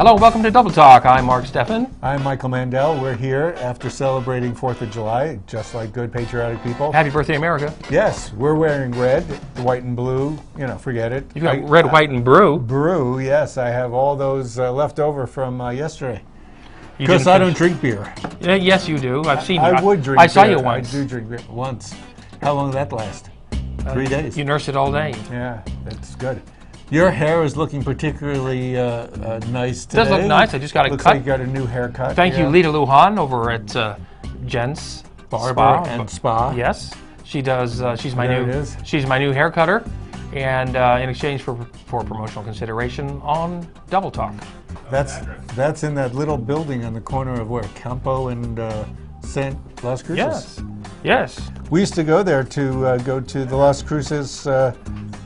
Hello, welcome to Double Talk. I'm Mark Steffen. I'm Michael Mandel. We're here after celebrating 4th of July, just like good patriotic people. Happy birthday, America. Yes, we're wearing red, white and blue. You know, forget it. You got red, white, and brew. Brew, yes. I have all those left over from yesterday. Because I don't drink beer. Yes, you do. I've seen you. I would drink beer. I saw you once. I do drink beer once. How long did that last? 3 days. You nursed it all day. Yeah, that's good. Your hair is looking particularly nice today. It does look nice. I just got it Looks cut. like you got a new haircut. Thank you, Lita Lujan over at Jen's Barber and Spa. Yes, she does. She's my There new. it is. She's my new hair cutter, and in exchange for promotional consideration on Double Talk. That's in that little building on the corner of where Campo and St. Las Cruces. Yes. Yes. We used to go there to go to the Las Cruces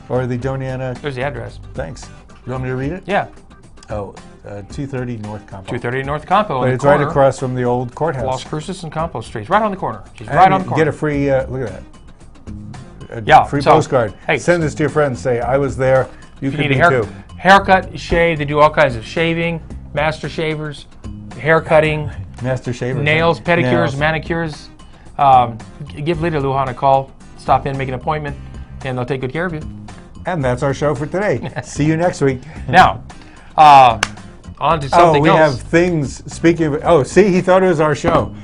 or the Doniana. There's the address. Thanks. You want me to read it? Yeah. Oh, 230 North Campo. 230 North Campo. But it's right across from the old courthouse. Las Cruces and Campo Streets, right on the corner. She's right on the corner. Get a free, look at that. Yeah, free so, postcard. hey, send this to your friends. Say, I was there. You if can you need a haircut, shave, they do all kinds of shaving, master shavers, hair cutting, master shavers, nails, pedicures, manicures. Give Lita Lujan a call. Stop in, make an appointment, and they'll take good care of you. And that's our show for today. See you next week. Now, on to something we else. have things, speaking of, oh, see, he thought it was our show.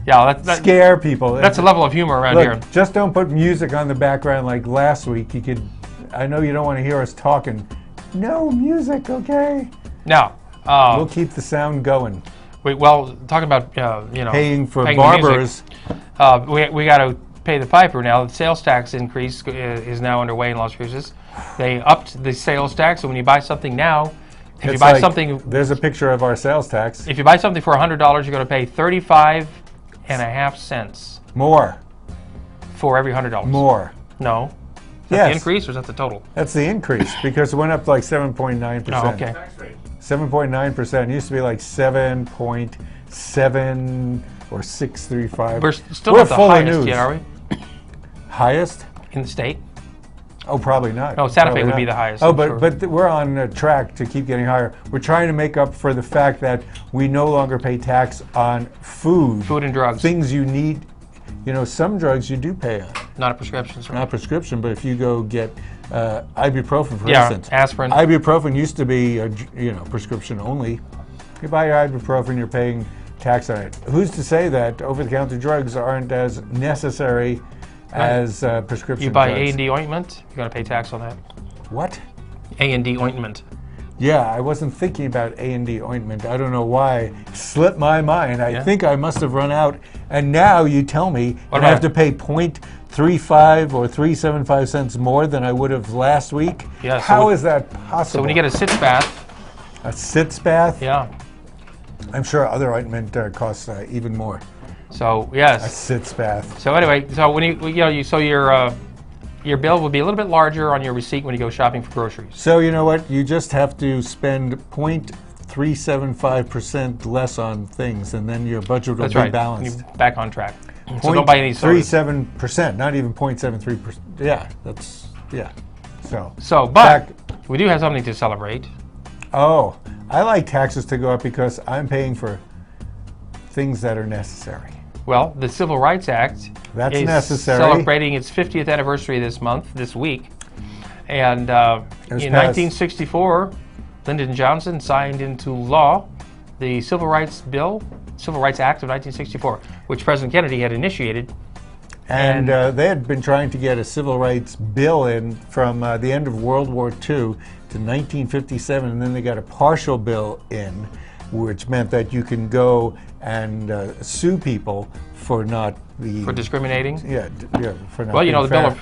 Yeah, that scare people. That's a level of humor around here. Just don't put music on the background like last week. You could, I know you don't want to hear us talking. No music, okay? Now, we'll keep the sound going. Well, talking about, paying for barbers. We got to pay the piper now. The sales tax increase is now underway in Las Cruces. They upped the sales tax, so when you buy something now, if you buy something, there's a picture of our sales tax. If you buy something for $100, you're going to pay 35.5 cents more for every $100. More. No. Is that the increase or is that the total? That's the increase because it went up to like 7.9%. Oh, okay. 7.9%. Used to be like 7.7 or 635. We're still not the highest yet, are we? Highest? In the state? Oh, probably not. No, Santa Fe would be the highest. Oh, but we're on track to keep getting higher. We're trying to make up for the fact that we no longer pay tax on food. Food and drugs. Things you need. You know, some drugs you do pay on. Not a prescription, sir. Not prescription, but if you go get ibuprofen, for instance. Aspirin. Ibuprofen used to be, prescription only. You buy your ibuprofen, you're paying tax on it. Who's to say that over-the-counter drugs aren't as necessary as prescription You buy drugs? A&D ointment, you're going to pay tax on that. What? A&D ointment. Yeah, I wasn't thinking about A&D ointment. I don't know why. It slipped my mind. I think I must have run out. And now you tell me I have to pay 0.35 or 375 cents more than I would have last week? Yeah, How is that possible? So when you get a sitz bath. A sitz bath? Yeah. I'm sure other ointment costs even more. So, yes. A sitz bath. So anyway, so when your bill will be a little bit larger on your receipt when you go shopping for groceries. So you know what? You just have to spend 0.375% less on things, and then your budget will be balanced. You're back on track. So don't buy any sodas. 0.37%, not even 0.73%. Yeah, but we do have something to celebrate. Oh, I like taxes to go up because I'm paying for things that are necessary. Well, the Civil Rights Act is celebrating its 50th anniversary this week. And in 1964, Lyndon Johnson signed into law the Civil Rights Act of 1964, which President Kennedy had initiated. And they had been trying to get a civil rights bill in from the end of World War II to 1957, and then they got a partial bill in, which meant that you can go and sue people for for discriminating. For not. Well, you know, the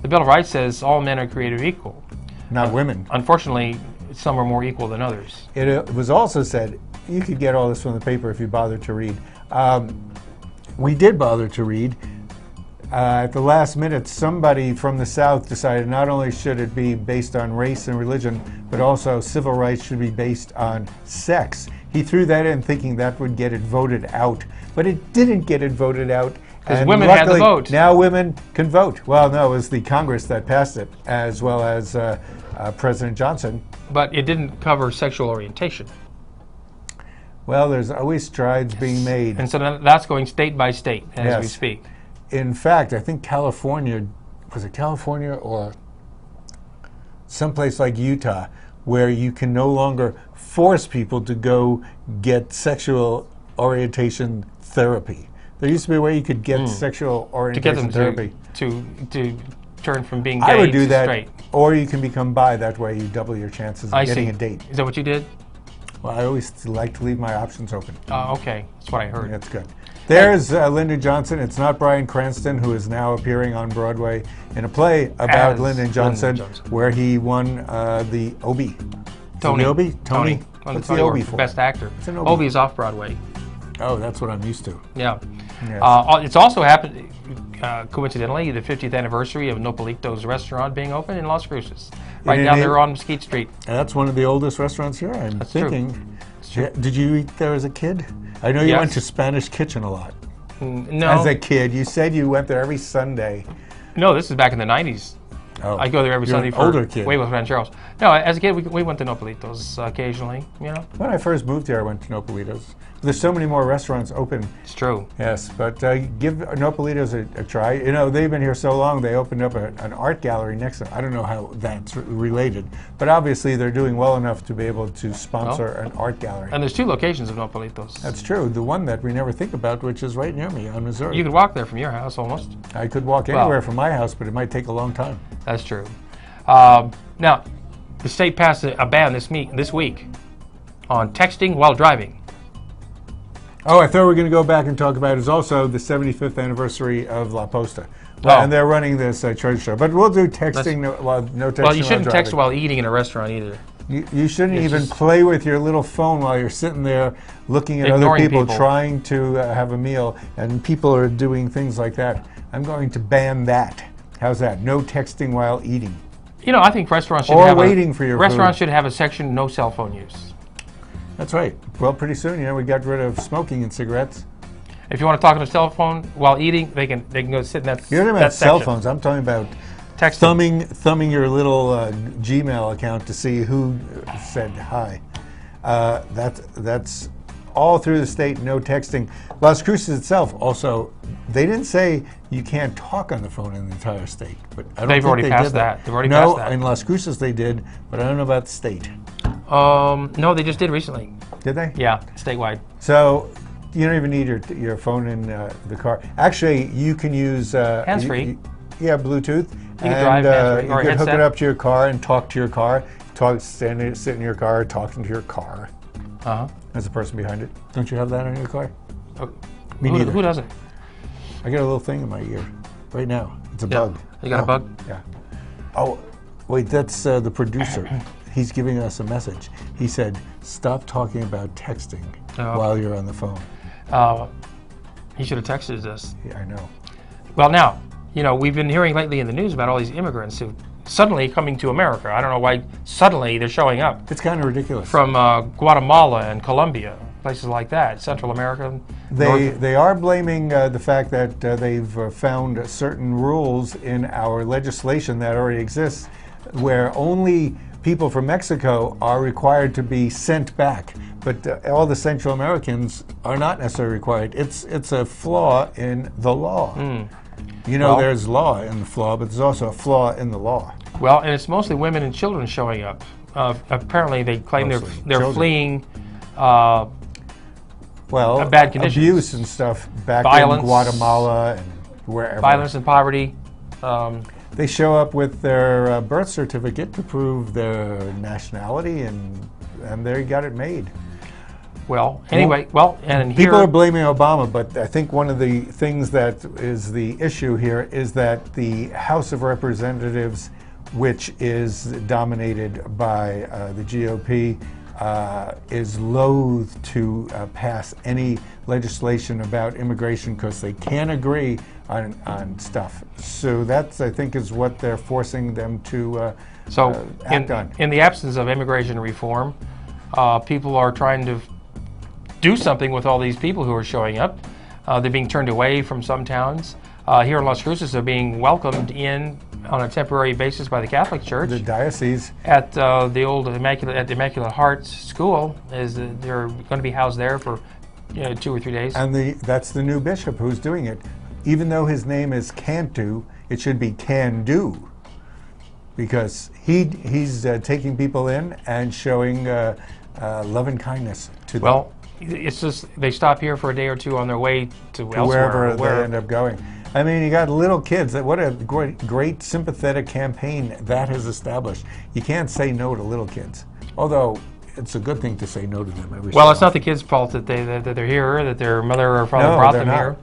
Bill of Rights says all men are created equal. Not women. Unfortunately, some are more equal than others. It was also said you could get all this from the paper if you bothered to read. We did bother to read. At the last minute, somebody from the South decided not only should it be based on race and religion, but also civil rights should be based on sex. He threw that in thinking that would get it voted out, but it didn't get it voted out. Because women had the vote. Now women can vote. Well, no, it was the Congress that passed it, as well as President Johnson. But it didn't cover sexual orientation. Well, there's always strides being made. And so that's going state by state as we speak. In fact, I think California, was it California or someplace like Utah, where you can no longer force people to go get sexual orientation therapy. There used to be a way you could get sexual orientation therapy. To turn from being gay I would do to that, straight. Or you can become bi. That way you double your chances of getting a date. Is that what you did? Well, I always like to leave my options open. Okay, that's what I heard. That's good. There's Lyndon Johnson. It's not Bryan Cranston, who is now appearing on Broadway in a play about Lyndon Johnson, where he won the Obie. Tony. Tony. What's the Obie for? Best actor. Obie is off Broadway. Oh, that's what I'm used to. Yeah. Yes. It's also happened, coincidentally, the 50th anniversary of Nopalito's restaurant being open in Las Cruces. Right down there on Mesquite Street. That's one of the oldest restaurants here, I'm thinking. True. Did you eat there as a kid? I know you went to Spanish Kitchen a lot. No. As a kid. You said you went there every Sunday. No, this is back in the 90s. Oh, I go there every Sunday an older kid. Way with Rancheros. No, as a kid, we went to Nopalitos occasionally, you know. When I first moved here, I went to Nopalitos. There's so many more restaurants open. It's true. Yes, but give Nopalitos a try. You know, they've been here so long, they opened up an art gallery next to them. I don't know how that's related, but obviously they're doing well enough to be able to sponsor an art gallery. And there's 2 locations of Nopalitos. That's true. The one that we never think about, which is right near me on Missouri. You could walk there from your house almost. I could walk anywhere from my house, but it might take a long time. That's true. Now, the state passed a ban this week on texting while driving. Oh, I thought we were going to go back and talk about is also the 75th anniversary of La Posta. And they're running this trade show. But we'll do texting, no texting. Well, you shouldn't text while eating in a restaurant either. You shouldn't even play with your little phone while you're sitting there looking at other people trying to have a meal, and people are doing things like that. I'm going to ban that. How's that? No texting while eating. You know, I think restaurants should should have a section no cell phone use. That's right. Well, pretty soon, we got rid of smoking and cigarettes. If you want to talk on a cell phone while eating, they can go sit in that. You're talking about cell phones. I'm talking about thumbing your little Gmail account to see who said hi. That's all through the state. No texting. Las Cruces itself also. They didn't say you can't talk on the phone in the entire state, but I don't think already they passed did that. They've already passed that. No, in Las Cruces they did, but I don't know about the state. No, they just did recently. Did they? Yeah, statewide. So you don't even need your phone in the car. Actually, you can use hands-free. Bluetooth. You can drive hands-free or you can hook it up to your car and talk to your car. Sit in your car, talking to your car. As the person behind it. Don't you have that on your car? Me neither. Who doesn't? I got a little thing in my ear right now. It's a bug. You got a bug? Yeah. Oh, wait, that's the producer. He's giving us a message. He said, stop talking about texting while you're on the phone. He should have texted us. Yeah, I know. Well, now, we've been hearing lately in the news about all these immigrants who suddenly coming to America. I don't know why suddenly they're showing up. It's kind of ridiculous. From Guatemala and Colombia, places like that, Central America. They are blaming the fact that they've found certain rules in our legislation that already exists where only people from Mexico are required to be sent back, but all the Central Americans are not necessarily required. It's a flaw in the law. There's law in the flaw, but there's also a flaw in the law. Well, and it's mostly women and children showing up. Apparently, they claim they're fleeing bad conditions, abuse and stuff back in Guatemala and wherever. Violence and poverty. They show up with their birth certificate to prove their nationality, and they got it made. Well, anyway, and people are blaming Obama, but I think one of the things that is the issue here is that the House of Representatives, which is dominated by the GOP, is loath to pass any legislation about immigration because they can't agree on stuff. So that's, I think, is what they're forcing them to act on. In the absence of immigration reform, people are trying to do something with all these people who are showing up. They're being turned away from some towns. Here in Las Cruces, they're being welcomed in on a temporary basis by the Catholic Church. The diocese. At the old Immaculate Heart School. They're going to be housed there for 2 or 3 days. And that's the new bishop who's doing it. Even though his name is Cantu, it should be Can Do, because he's taking people in and showing love and kindness to them. Well, it's just they stop here for a day or two on their way to elsewhere. Wherever they end up going. I mean, you got little kids. What a great sympathetic campaign that has established. You can't say no to little kids, although it's a good thing to say no to them every Well, it's not the kids' fault that they're here, that their mother or father brought them here.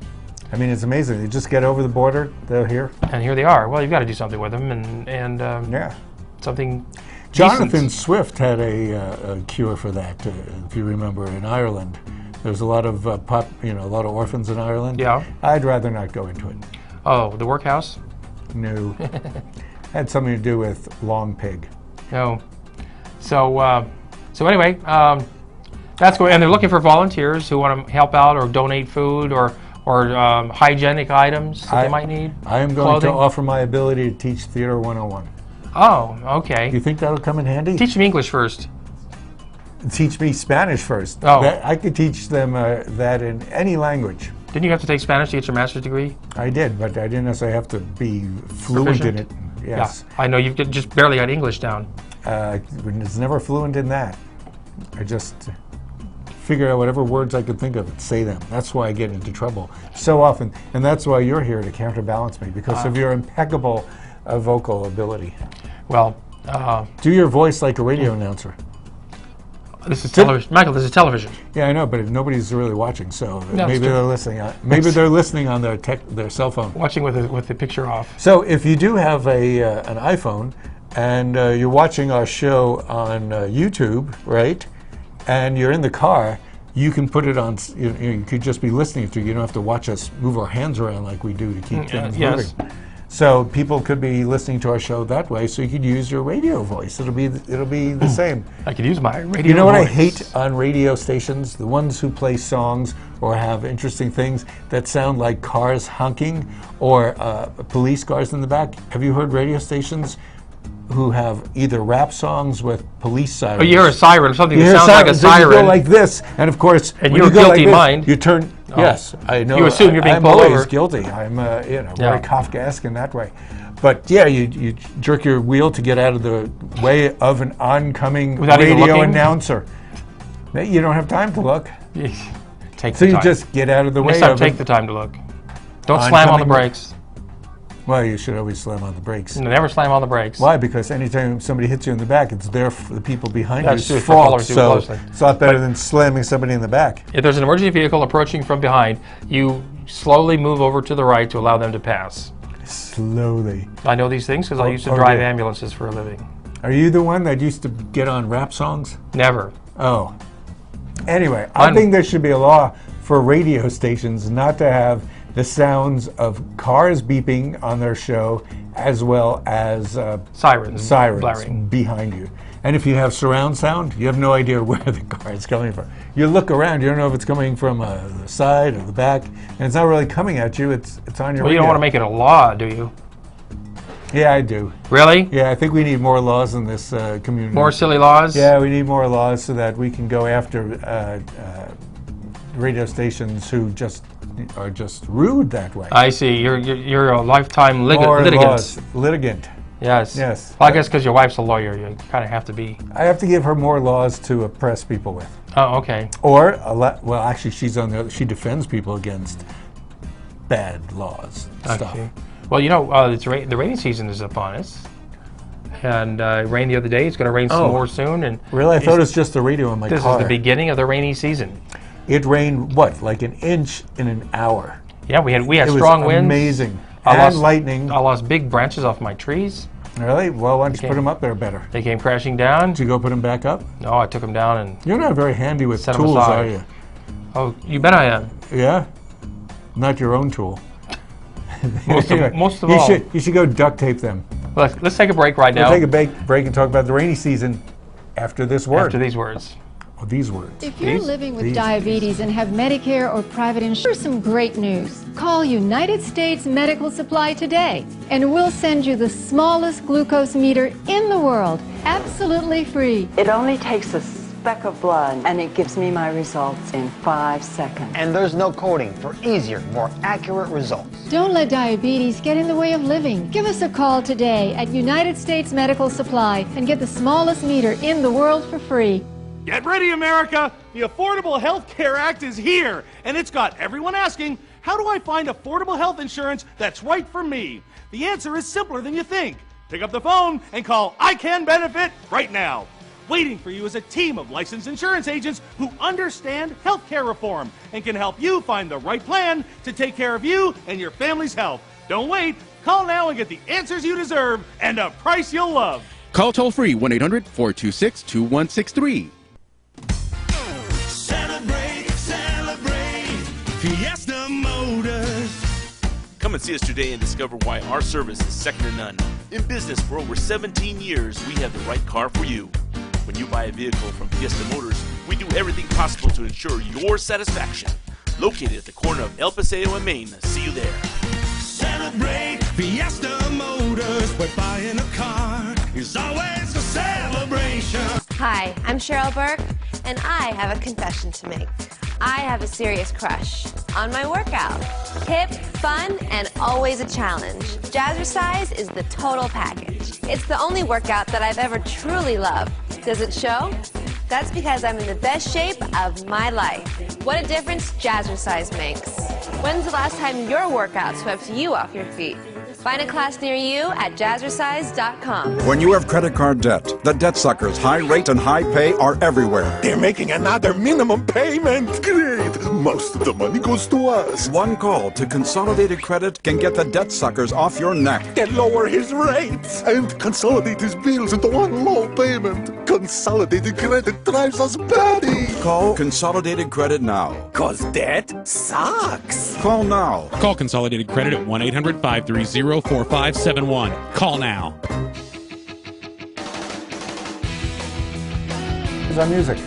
I mean, it's amazing. They just get over the border, they're here. And here they are. Well, you've got to do something with them, and yeah, something. Jonathan Swift had a cure for that. If you remember, in Ireland, there's a lot of a lot of orphans in Ireland. Yeah. I'd rather not go into it. Oh, the workhouse? No. Had something to do with Long Pig. No. So anyway, that's going, and they're looking for volunteers who want to help out or donate food or hygienic items that they might need. I am going to offer my ability to teach Theater 101. Oh, okay. Do you think that'll come in handy? Teach them English first. Teach me Spanish first. Oh. I could teach them that in any language. Didn't you have to take Spanish to get your master's degree? I did, but I didn't necessarily have to be fluent in it. Yes. Yeah, I know you've just barely got English down. It's never fluent in that. I just figure out whatever words I could think of and say them. That's why I get into trouble so often, and that's why you're here to counterbalance me, because of your impeccable vocal ability. Well, do your voice like a radio announcer. This is television, Michael. This is television. Yeah, I know, but nobody's really watching, so maybe they're listening. Maybe they're listening on their cell phone. Watching with the picture off. So if you do have an iPhone and you're watching our show on YouTube, right, and you're in the car, you can put it on. You could just be listening to it. You don't have to watch us move our hands around like we do to keep things moving. So people could be listening to our show that way. So you could use your radio voice. It'll be the same. I could use my radio voice. You know what I hate on radio stations? The ones who play songs or have interesting things that sound like cars honking or police cars in the back. Have you heard radio stations who have either rap songs with police sirens? Oh, you hear a siren, something that sounds like a siren. You go like this, and of course, and you're guilty mind. You turn. Oh. Yes, I know. You assume you're being pulled over. I'm always guilty. I'm very Kafkaesque in that way. But yeah, you jerk your wheel to get out of the way of an oncoming radio announcer. You don't have time to look. So you just get out of the way. Take the time to look. Don't slam on the brakes. Well, you should always slam on the brakes. Never slam on the brakes. Why? Because anytime somebody hits you in the back, it's the people behind you's fault. So it's a lot better than slamming somebody in the back. If there's an emergency vehicle approaching from behind, you slowly move over to the right to allow them to pass. Slowly. I know these things because I used to drive ambulances for a living. Are you the one that used to get on rap songs? Never. Oh. Anyway, I think there should be a law for radio stations not to have the sounds of cars beeping on their show, as well as sirens blaring behind you. And if you have surround sound, you have no idea where the car is coming from. You look around, you don't know if it's coming from the side or the back, and it's not really coming at you. It's on your. Well, you don't want to make it a law, do you? Yeah, I do. Really? Yeah, I think we need more laws in this community. More silly laws? Yeah, we need more laws so that we can go after radio stations who are just rude that way. I see. You're a lifetime litigant. Litigant. Yes. Yes. Well, I guess because your wife's a lawyer, you kind of have to be. I have to give her more laws to oppress people with. Oh, okay. Or well, actually, she's on the other. She defends people against bad laws. Stuff. Well, the rainy season is upon us, and it rained the other day. It's going to rain some more soon. And really, I thought it was just the radio in my car. This is the beginning of the rainy season. It rained like an inch in an hour. Yeah, we had strong winds. Amazing. And lightning. I lost big branches off my trees. Really? Well, why don't you put them up there better? They came crashing down. Did you go put them back up? No, I took them down and. You're not very handy with tools, are you? Oh, you bet I am. Yeah? Not your own tool. Most of all. You should go duct tape them. Well, let's take a break right now. We'll take a break and talk about the rainy season after this word. After these words. these words. If you're living with diabetes and have Medicare or private insurance, here's some great news. Call United States Medical Supply today, and we'll send you the smallest glucose meter in the world, absolutely free. It only takes a speck of blood, and it gives me my results in 5 seconds. And there's no coding for easier, more accurate results. Don't let diabetes get in the way of living. Give us a call today at United States Medical Supply and get the smallest meter in the world for free. Get ready, America! The Affordable Health Care Act is here, and it's got everyone asking, how do I find affordable health insurance that's right for me? The answer is simpler than you think. Pick up the phone and call I Can Benefit right now. Waiting for you is a team of licensed insurance agents who understand healthcare reform and can help you find the right plan to take care of you and your family's health. Don't wait. Call now and get the answers you deserve and a price you'll love. Call toll-free 1-800-426-2163. Celebrate, celebrate, Fiesta Motors. Come and see us today and discover why our service is second to none. In business for over 17 years, we have the right car for you. When you buy a vehicle from Fiesta Motors, we do everything possible to ensure your satisfaction. Located at the corner of El Paseo and Main. See you there. Celebrate Fiesta Motors. Where buying a car is always a celebration. Hi, I'm Cheryl Burke, and I have a confession to make. I have a serious crush on my workout. Hip, fun, and always a challenge. Jazzercise is the total package. It's the only workout that I've ever truly loved. Does it show? That's because I'm in the best shape of my life. What a difference Jazzercise makes. When's the last time your workout swept you off your feet? Find a class near you at jazzercise.com. When you have credit card debt, the debt suckers' high rate and high pay are everywhere. They're making another minimum payment. Great. Most of the money goes to us. One call to Consolidated Credit can get the debt suckers off your neck. They lower his rates and consolidate his bills into one low payment. Consolidated Credit drives us batty. Call Consolidated Credit now. 'Cause debt sucks. Call now. Call Consolidated Credit at 1-800-530-4571. Call now. Here's our music.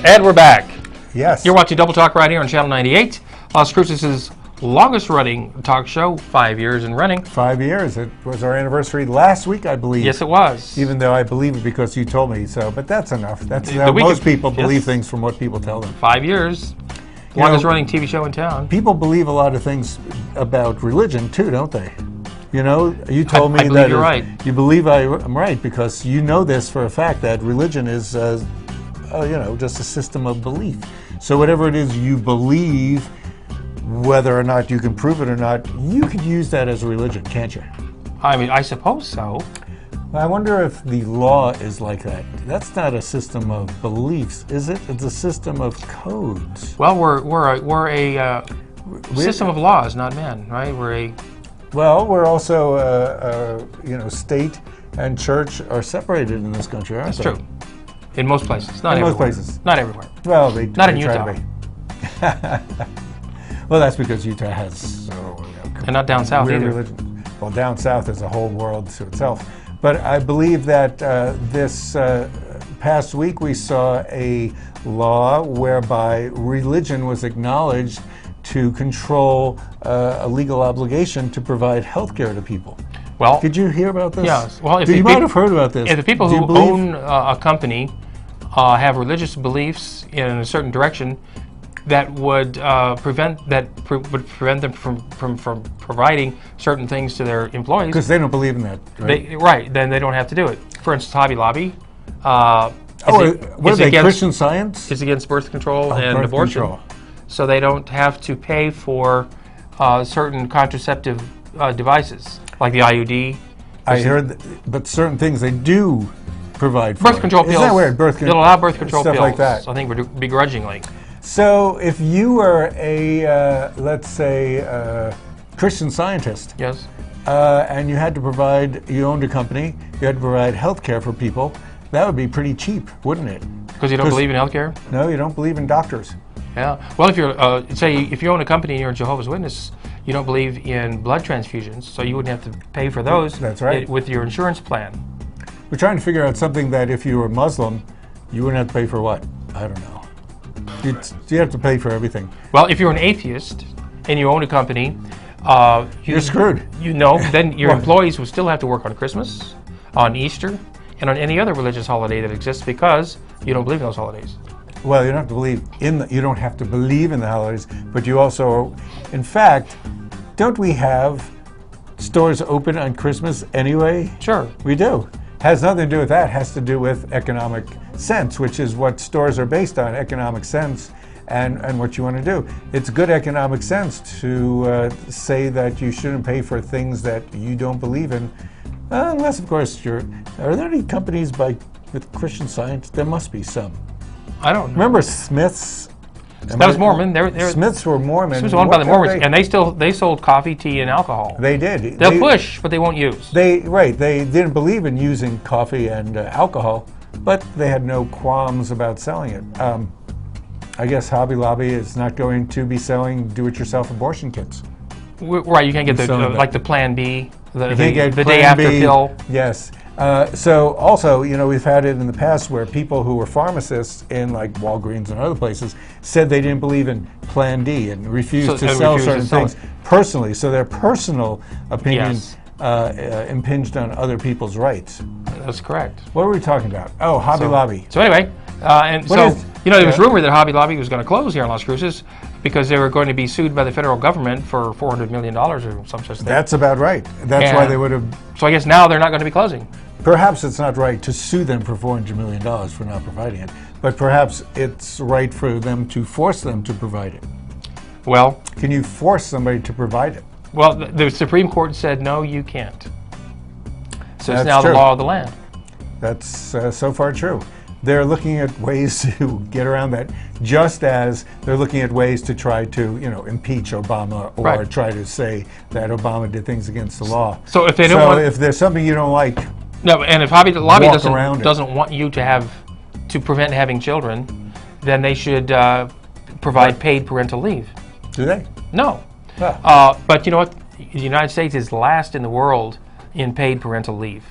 And we're back. Yes. You're watching Double Talk right here on Channel 98. Las Cruces' longest-running talk show, 5 years in running. 5 years. It was our anniversary last week, I believe. Yes, it was. Even though I believe it because you told me so. But that's enough. That's how most people believe things from what people tell them. 5 years. Longest-running TV show in town. People believe a lot of things about religion, too, don't they? You know, you told me that you're right. You believe I'm right because you know this for a fact that religion is, just a system of belief. So whatever it is you believe, whether or not you can prove it or not, you could use that as a religion, can't you? I mean, I suppose so. I wonder if the law is like that. That's not a system of beliefs, is it? It's a system of codes. Well, we're a system of laws, not men, right? We're also, state and church are separated in this country, aren't they? That's true. In most places, not everywhere. In most places. Not everywhere. Well, not in Utah. Try to be. Well, that's because Utah has and not down south either. Religion. Well, down south is a whole world to itself. But I believe that this past week we saw a law whereby religion was acknowledged to control a legal obligation to provide health care to people. Well, did you hear about this? Yes. Well, you might have heard about this. If the people who own a company have religious beliefs in a certain direction, that would prevent them from providing certain things to their employees. Because they don't believe in that, right? Then they don't have to do it. For instance, Hobby Lobby. What are they, Christian Science? It's against birth control and abortion. Control. So they don't have to pay for certain contraceptive devices, like the IUD. I heard, but certain things they do provide for. Birth control pills. Isn't that weird? They'll allow birth control stuff pills. Like that. I think begrudgingly. So if you were a, let's say, Christian Scientist. Yes. And you had to provide, you owned a company, you had to provide health care for people, that would be pretty cheap, wouldn't it? Because you don't believe in health care? No, you don't believe in doctors. Yeah. Well, if you're, if you own a company and you're a Jehovah's Witness, you don't believe in blood transfusions, so you wouldn't have to pay for those. That's right. With your insurance plan. We're trying to figure out something that if you were Muslim, you wouldn't have to pay for what? I don't know. You have to pay for everything. Well, if you're an atheist and you own a company, you're screwed. Then your employees will still have to work on Christmas, on Easter, and on any other religious holiday that exists because you don't believe in those holidays. Well, you don't have to believe you don't have to believe in the holidays, but you also, in fact, don't we have stores open on Christmas anyway? Sure. We do. Has nothing to do with that. Has to do with economic sense, which is what stores are based on, economic sense and what you want to do. It's good economic sense to say that you shouldn't pay for things that you don't believe in, unless, of course, are there any companies with Christian Science? There must be some. I don't know. Remember Smith's? That was Mormon. Smiths were Mormon. Smiths was owned by the Mormons, and they sold coffee, tea, and alcohol. They did. They'll push, but they won't use. They didn't believe in using coffee and alcohol, but they had no qualms about selling it. I guess Hobby Lobby is not going to be selling do-it-yourself abortion kits. Right, you can't get the Plan B, the day after pill. Yes. So also, we've had it in the past where people who were pharmacists in like Walgreens and other places said they didn't believe in Plan D and refused to sell certain things personally. So their personal opinion impinged on other people's rights. That's correct. What were we talking about? Oh, Hobby Lobby. So anyway, there was rumor that Hobby Lobby was going to close here in Las Cruces because they were going to be sued by the federal government for $400 million or some such thing. That's about right. That's why they would have. So I guess now they're not going to be closing. Perhaps it's not right to sue them for $400 million for not providing it, but perhaps it's right for them to force them to provide it. Well, can you force somebody to provide it? Well, the Supreme Court said no, you can't. So That's it's now true. the law of the land. That's so far true. They're looking at ways to get around that, just as they're looking at ways to try to, impeach Obama or try to say that Obama did things against the law. So if they don't if there's something you don't like, no, and if Hobby Lobby doesn't want you to prevent having children, then they should provide paid parental leave. Do they? No. But you know what? The United States is last in the world in paid parental leave.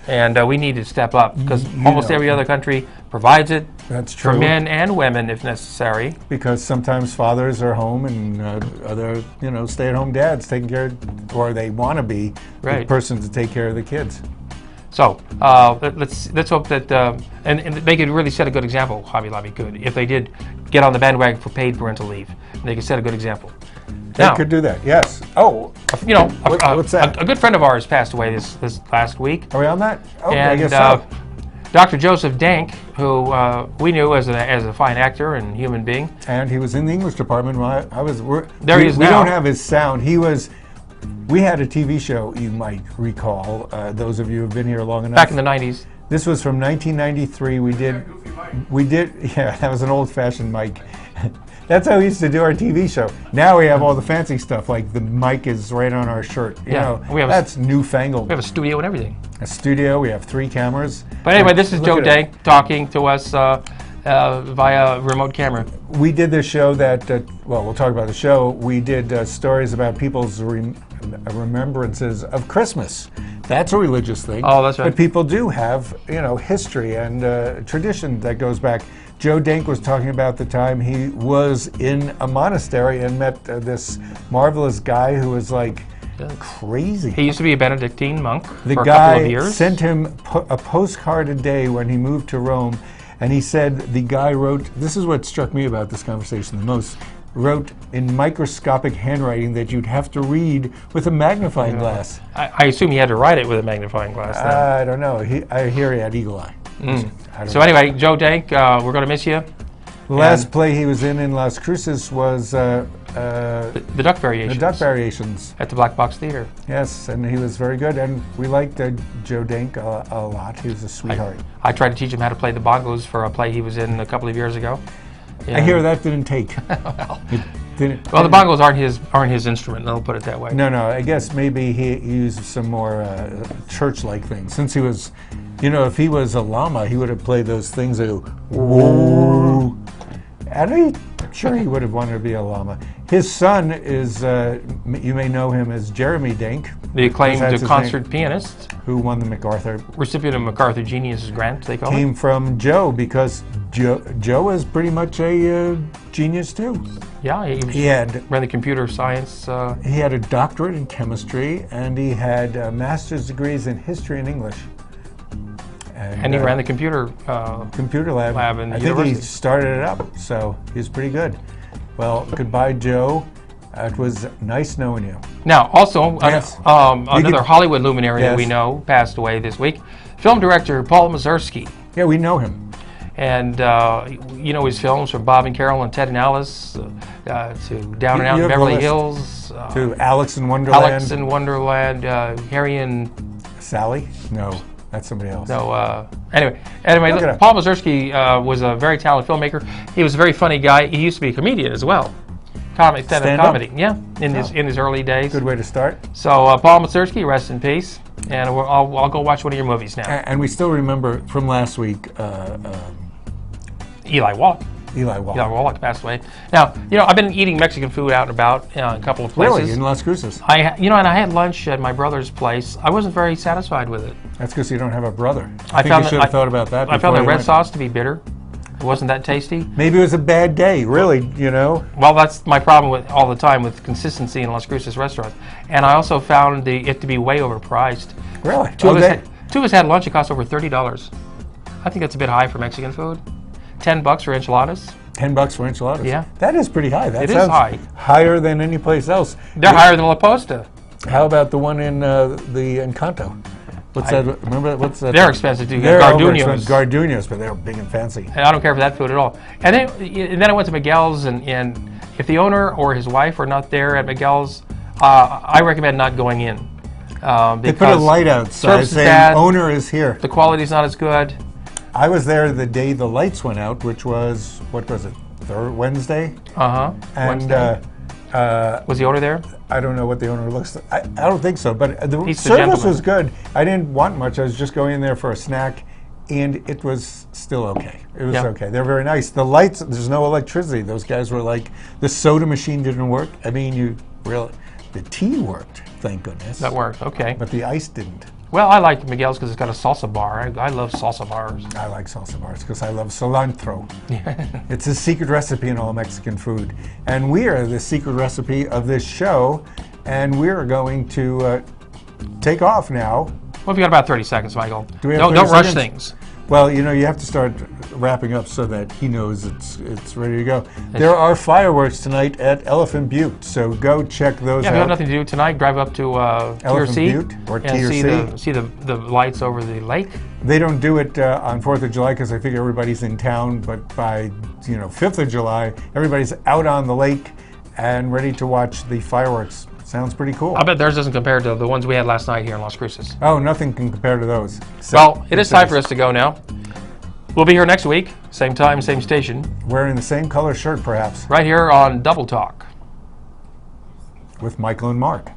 And we need to step up because almost every other country provides it. That's true. For men and women, if necessary. Because sometimes fathers are home and other, stay-at-home dads taking care, or they want to be the person to take care of the kids. So let's hope that and they could really set a good example. Hobby Lobby could, if they did get on the bandwagon for paid parental leave, they could set a good example. They could do that, yes. Oh, what's that? A good friend of ours passed away this last week. Are we on that? Oh, and, I guess so. Dr. Joseph Dank, who we knew as a fine actor and human being. And he was in the English department when I was. There he is now. We don't have his sound. We had a TV show, you might recall, those of you who have been here long enough. Back in the 90s. This was from 1993. We did, that was an old-fashioned mic. That's how we used to do our TV show. Now we have all the fancy stuff, like the mic is right on our shirt. That's newfangled. We have a studio and everything. A studio, we have 3 cameras. But anyway, this is Joe Dank talking to us via remote camera. We did this show that, we'll talk about the show. We did stories about people's remembrances of Christmas. That's a religious thing. Oh, that's right. But people do have, history and tradition that goes back. Joe Dank was talking about the time he was in a monastery and met this marvelous guy who was like crazy. He used to be a Benedictine monk for a couple of years. The guy sent him a postcard a day when he moved to Rome, and he said the guy wrote, this is what struck me about this conversation the most, wrote in microscopic handwriting that you'd have to read with a magnifying glass. I assume he had to write it with a magnifying glass then. I don't know. I hear he had eagle eye. So anyway, Joe Dank, we're going to miss you. The last play he was in Las Cruces was the Duck Variations. The Duck Variations. At the Black Box Theater. Yes, and he was very good, and we liked Joe Dank a lot. He was a sweetheart. I tried to teach him how to play the bongos for a play he was in a couple of years ago. I hear that didn't take. The bongos aren't his instrument. I'll put it that way. No. I guess maybe he used some more church-like things. Since he was, if he was a lama, he would have played those things that go, whoa. sure he would have wanted to be a llama. His son is, you may know him as Jeremy Dink. The acclaimed concert pianist. Who won the MacArthur. Recipient of MacArthur Genius Grant, they call it. Came from Joe, because Joe is pretty much a genius too. Yeah, he ran the computer science. He had a doctorate in chemistry, and he had master's degrees in history and English. And he ran the computer lab in I the think he started it up, so he was pretty good. Well, goodbye, Joe. It was nice knowing you. Now, also, another Hollywood luminary that we know passed away this week, film director Paul Mazursky. Yeah, we know him. And you know his films from Bob and Carol and Ted and Alice, to Down and Out in Beverly Hills. To Alice in Wonderland. Alice in Wonderland, Harry and... Sally? No. That's somebody else. No. Anyway, Paul Mazursky was a very talented filmmaker. He was a very funny guy. He used to be a comedian as well. Stand-up comedy. Yeah, in his early days. Good way to start. So Paul Mazursky, rest in peace. And I'll go watch one of your movies now. And we still remember from last week. Eli Wallach. Eli Wallach passed away. Now, I've been eating Mexican food out and about a couple of places. Really, in Las Cruces. And I had lunch at my brother's place. I wasn't very satisfied with it. That's because you don't have a brother. I think you should have thought about that. I found the red sauce to be bitter. It wasn't that tasty. Maybe it was a bad day, really, Well, that's my problem all the time with consistency in Las Cruces restaurants. And I also found it to be way overpriced. Really? Two of us had lunch. It cost over $30. I think that's a bit high for Mexican food. $10 for enchiladas. $10 for enchiladas? Yeah. That is pretty high. That it is high. Higher than any place else. They're higher than La Posta. How about the one in the Encanto? What's that? Remember what's that? They're expensive too. They're Garduños. Garduños, but they're big and fancy. And I don't care for that food at all. And then I went to Miguel's, and if the owner or his wife are not there at Miguel's, I recommend not going in. They put a light outside saying owner is here. The quality's not as good. I was there the day the lights went out, which was, what was it, Wednesday? And was the owner there? I don't know what the owner looks like. I don't think so, but the service was good. I didn't want much. I was just going in there for a snack, and it was still okay. It was okay. They're very nice. The lights, there's no electricity. Those guys were like, the soda machine didn't work. I mean, the tea worked, thank goodness. That worked, okay. But the ice didn't. Well, I like Miguel's because it's got a salsa bar. I love salsa bars. I like salsa bars because I love cilantro. It's a secret recipe in all Mexican food. And we are the secret recipe of this show, and we're going to take off now. Well, we've got about 30 seconds, Michael. Don't rush things. Well, you have to start wrapping up so that he knows it's ready to go. There are fireworks tonight at Elephant Butte, so go check those out. If you have nothing to do tonight, drive up to Elephant Butte or and see the lights over the lake. They don't do it on 4th of July because I figure everybody's in town, but by 5th of July, everybody's out on the lake and ready to watch the fireworks. Sounds pretty cool. I bet theirs doesn't compare to the ones we had last night here in Las Cruces. Oh, nothing can compare to those. Well, it is time for us to go now. We'll be here next week, same time, same station. Wearing the same color shirt, perhaps. Right here on Double Talk. With Michael and Mark.